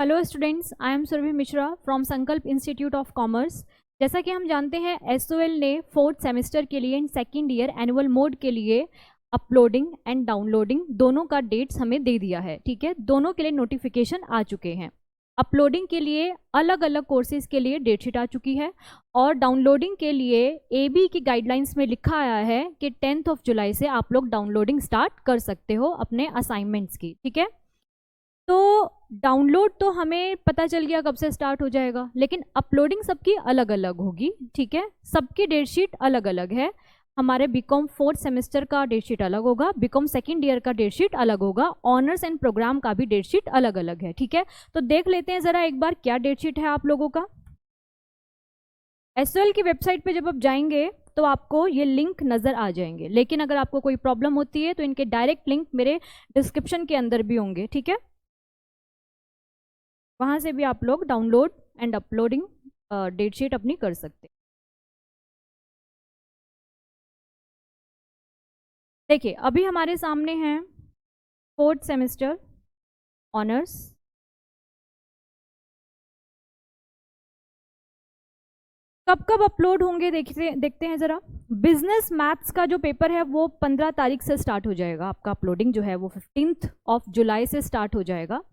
Hello students, I am Surabhi Mishra from Sankalp institute of commerce. जैसा कि हम जानते हैं एसओएल ने फोर्थ सेमेस्टर के लिए and second year annual mode के लिए अपलोडिंग एंड डाउनलोडिंग दोनों का डेट्स हमें दे दिया है। ठीक है, दोनों के लिए नोटिफिकेशन आ चुके हैं। अपलोडिंग के लिए अलग अलग कोर्सेज के लिए डेटशीट आ चुकी है और डाउनलोडिंग के लिए एबी की गाइडलाइंस में लिखा आया है कि 10 जुलाई से आप लोग डाउनलोडिंग स्टार्ट कर सकते हो अपने असाइनमेंट्स की। ठीक है, तो डाउनलोड तो हमें पता चल गया कब से स्टार्ट हो जाएगा, लेकिन अपलोडिंग सबकी अलग अलग होगी। ठीक है, सबकी डेटशीट अलग अलग है। हमारे बीकॉम फोर्थ सेमेस्टर का डेटशीट अलग होगा, बीकॉम सेकेंड ईयर का डेटशीट अलग होगा, ऑनर्स एंड प्रोग्राम का भी डेटशीट अलग अलग है। ठीक है, तो देख लेते हैं ज़रा एक बार क्या डेटशीट है आप लोगों का। एसओएल की वेबसाइट पे जब आप जाएंगे तो आपको ये लिंक नज़र आ जाएंगे, लेकिन अगर आपको कोई प्रॉब्लम होती है तो इनके डायरेक्ट लिंक मेरे डिस्क्रिप्शन के अंदर भी होंगे। ठीक है, वहाँ से भी आप लोग डाउनलोड एंड अपलोडिंग डेटशीट अपनी कर सकते हैं। देखिए, अभी हमारे सामने हैं फोर्थ सेमेस्टर ऑनर्स, कब कब अपलोड होंगे देखते हैं ज़रा। बिजनेस मैथ्स का जो पेपर है वो 15 तारीख से स्टार्ट हो जाएगा। आपका अपलोडिंग जो है वो 15 जुलाई से स्टार्ट हो जाएगा।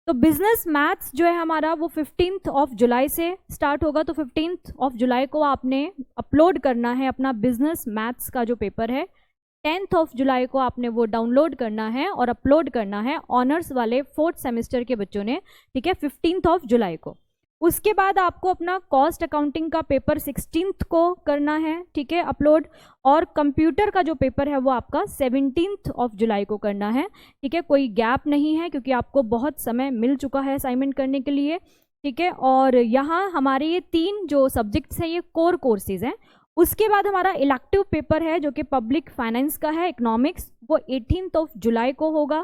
तो बिजनेस मैथ्स जो है हमारा वो 15 जुलाई से स्टार्ट होगा। तो 15 जुलाई को आपने अपलोड करना है अपना बिजनेस मैथ्स का जो पेपर है। 10 जुलाई को आपने वो डाउनलोड करना है और अपलोड करना है ऑनर्स वाले फोर्थ सेमेस्टर के बच्चों ने। ठीक है, 15 जुलाई को। उसके बाद आपको अपना कॉस्ट अकाउंटिंग का पेपर 16 को करना है। ठीक है, अपलोड। और कंप्यूटर का जो पेपर है वो आपका 17 जुलाई को करना है। ठीक है, कोई गैप नहीं है क्योंकि आपको बहुत समय मिल चुका है असाइनमेंट करने के लिए। ठीक है, और यहाँ हमारे ये 3 जो सब्जेक्ट्स हैं ये कोर कोर्सेज हैं। उसके बाद हमारा इलेक्टिव पेपर है जो कि पब्लिक फाइनेंस का है, इकोनॉमिक्स, वो 18 जुलाई को होगा।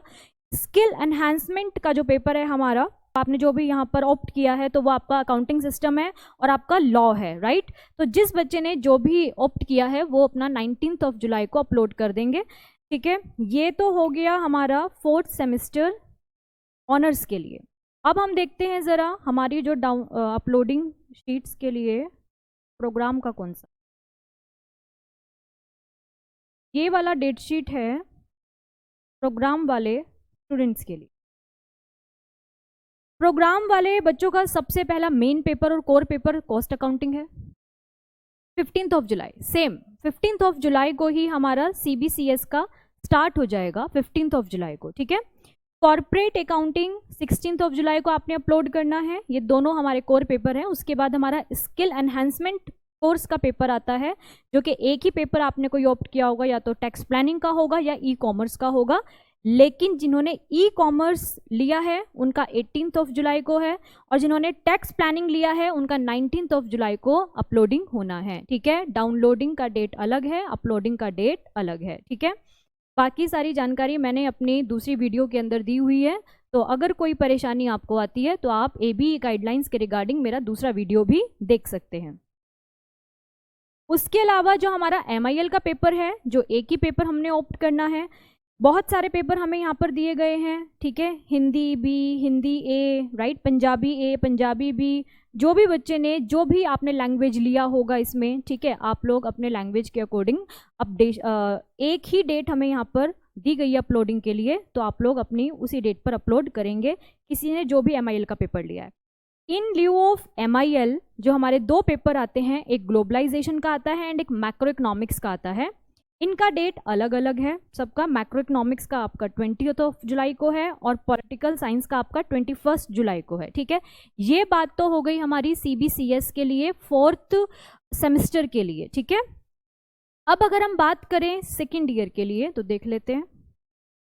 स्किल एनहांसमेंट का जो पेपर है हमारा, आपने जो भी यहाँ पर ऑप्ट किया है तो वो आपका अकाउंटिंग सिस्टम है और आपका लॉ है, राइट। तो जिस बच्चे ने जो भी ऑप्ट किया है वो अपना 19 जुलाई को अपलोड कर देंगे। ठीक है, ये तो हो गया हमारा फोर्थ सेमेस्टर ऑनर्स के लिए। अब हम देखते हैं ज़रा हमारी जो अपलोडिंग शीट्स के लिए प्रोग्राम का कौन सा। ये वाला डेट शीट है प्रोग्राम वाले स्टूडेंट्स के लिए। प्रोग्राम वाले बच्चों का सबसे पहला मेन पेपर और कोर पेपर कॉस्ट अकाउंटिंग है 15 जुलाई। सेम 15 जुलाई को ही हमारा सीबीसीएस का स्टार्ट हो जाएगा 15 जुलाई को। ठीक है, कॉर्पोरेट अकाउंटिंग 16 जुलाई को आपने अपलोड करना है। ये दोनों हमारे कोर पेपर हैं। उसके बाद हमारा स्किल एनहांसमेंट कोर्स का पेपर आता है जो कि एक ही पेपर आपने कोई ऑप्ट किया होगा, या तो टैक्स प्लानिंग का होगा या ई कॉमर्स का होगा। लेकिन जिन्होंने ई कॉमर्स लिया है उनका 18 जुलाई को है, और जिन्होंने टैक्स प्लानिंग लिया है उनका 19 जुलाई को अपलोडिंग होना है। ठीक है, डाउनलोडिंग का डेट अलग है, अपलोडिंग का डेट अलग है। ठीक है, बाकी सारी जानकारी मैंने अपनी दूसरी वीडियो के अंदर दी हुई है। तो अगर कोई परेशानी आपको आती है तो आप एबी गाइडलाइंस के रिगार्डिंग मेरा दूसरा वीडियो भी देख सकते हैं। उसके अलावा जो हमारा MIL का पेपर है, जो एक ही पेपर हमने ऑप्ट करना है। बहुत सारे पेपर हमें यहाँ पर दिए गए हैं। ठीक है, हिंदी बी, हिंदी ए, राइट, पंजाबी ए, पंजाबी बी। जो भी बच्चे ने जो भी आपने लैंग्वेज लिया होगा इसमें, ठीक है, आप लोग अपने लैंग्वेज के अकॉर्डिंग अपडेट एक ही डेट हमें यहाँ पर दी गई है अपलोडिंग के लिए, तो आप लोग अपनी उसी डेट पर अपलोड करेंगे किसी ने जो भी MIL का पेपर लिया है। इन ल्यू ऑफ MIL जो हमारे 2 पेपर आते हैं, एक ग्लोबलाइजेशन का आता है एंड एक मैक्रो इकोनॉमिक्स का आता है। इनका डेट अलग अलग है सबका। मैक्रो इकोनॉमिक्स का आपका 20 जुलाई को है और पॉलिटिकल साइंस का आपका 21 जुलाई को है। ठीक है, ये बात तो हो गई हमारी सीबीसीएस के लिए फोर्थ सेमेस्टर के लिए। ठीक है, अब अगर हम बात करें सेकेंड ईयर के लिए तो देख लेते हैं।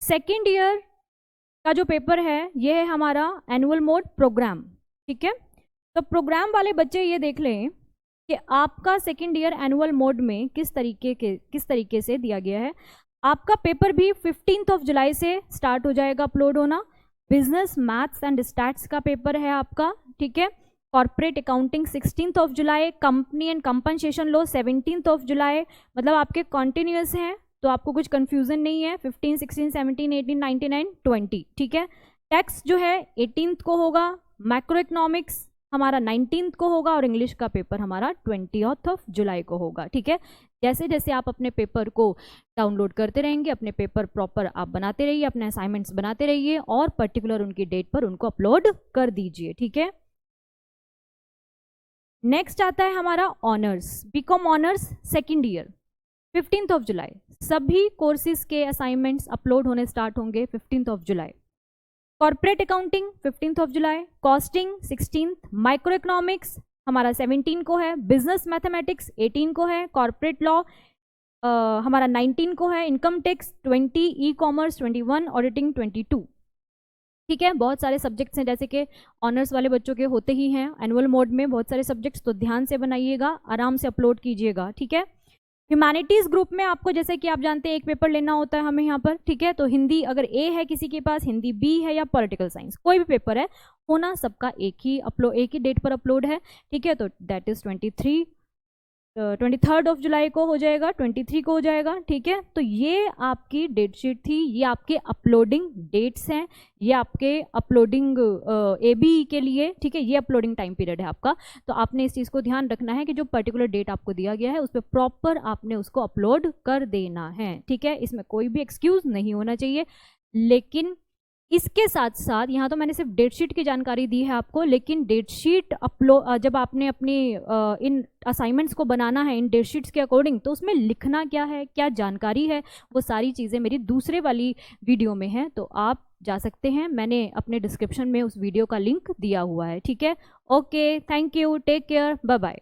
सेकेंड ईयर का जो पेपर है ये है हमारा एनुअल मोड प्रोग्राम। ठीक है, तो प्रोग्राम वाले बच्चे ये देख लें कि आपका सेकेंड ईयर एनुअल मोड में किस तरीके से दिया गया है। आपका पेपर भी 15 जुलाई से स्टार्ट हो जाएगा अपलोड होना। बिजनेस मैथ्स एंड स्टैट्स का पेपर है आपका। ठीक है, corporate accounting 16 July, company and compensation law 17 जुलाई। मतलब आपके कॉन्टिन्यूस हैं तो आपको कुछ कंफ्यूजन नहीं है। 15, 16, 17, 18, 19 एंड 20। ठीक है, टैक्स जो है 18th को होगा, मैक्रो इकोनॉमिक्स हमारा 19th को होगा और इंग्लिश का पेपर हमारा 20th जुलाई को होगा। ठीक है, जैसे जैसे आप अपने पेपर को डाउनलोड करते रहेंगे, अपने पेपर प्रॉपर आप बनाते रहिए, अपने असाइनमेंट्स बनाते रहिए और पर्टिकुलर उनकी डेट पर उनको अपलोड कर दीजिए। ठीक है, नेक्स्ट आता है हमारा honours, BCom honours second year 15th जुलाई। सभी कोर्सेज के असाइनमेंट्स अपलोड होने स्टार्ट होंगे 15th जुलाई। कॉर्पोरेट अकाउंटिंग 15th जुलाई, कॉस्टिंग 16th, माइक्रो इकोनॉमिक्स हमारा 17 को है, बिजनेस मैथमेटिक्स 18 को है, कॉर्पोरेट लॉ हमारा 19 को है, income tax 20, e commerce 21, auditing 22। ठीक है, बहुत सारे सब्जेक्ट्स हैं, जैसे कि ऑनर्स वाले बच्चों के होते ही हैं एनुअल मोड में बहुत सारे सब्जेक्ट्स, तो ध्यान से बनाइएगा, आराम से अपलोड कीजिएगा। ठीक है, ह्यूमैनिटीज ग्रुप में आपको जैसे कि आप जानते हैं एक पेपर लेना होता है हमें यहाँ पर। ठीक है, तो हिंदी अगर ए है किसी के पास, हिंदी बी है या पॉलिटिकल साइंस, कोई भी पेपर है होना सबका एक ही डेट पर अपलोड है। ठीक है, तो दैट इज 23rd जुलाई को हो जाएगा, 23 को हो जाएगा। ठीक है, तो ये आपकी डेट शीट थी, ये आपके अपलोडिंग डेट्स हैं, ये आपके अपलोडिंग एबी के लिए। ठीक है, ये अपलोडिंग टाइम पीरियड है आपका, तो आपने इस चीज़ को ध्यान रखना है कि जो पर्टिकुलर डेट आपको दिया गया है उस पर प्रॉपर आपने उसको अपलोड कर देना है। ठीक है, इसमें कोई भी एक्सक्यूज नहीं होना चाहिए। लेकिन इसके साथ साथ यहाँ तो मैंने सिर्फ डेट शीट की जानकारी दी है आपको, लेकिन डेट शीट जब आपने अपनी इन असाइनमेंट्स को बनाना है इन डेट शीट्स के अकॉर्डिंग, तो उसमें लिखना क्या है, क्या जानकारी है, वो सारी चीज़ें मेरी दूसरे वाली वीडियो में हैं, तो आप जा सकते हैं, मैंने अपने डिस्क्रिप्शन में उस वीडियो का लिंक दिया हुआ है। ठीक है, okay, thank you, take care, bye bye.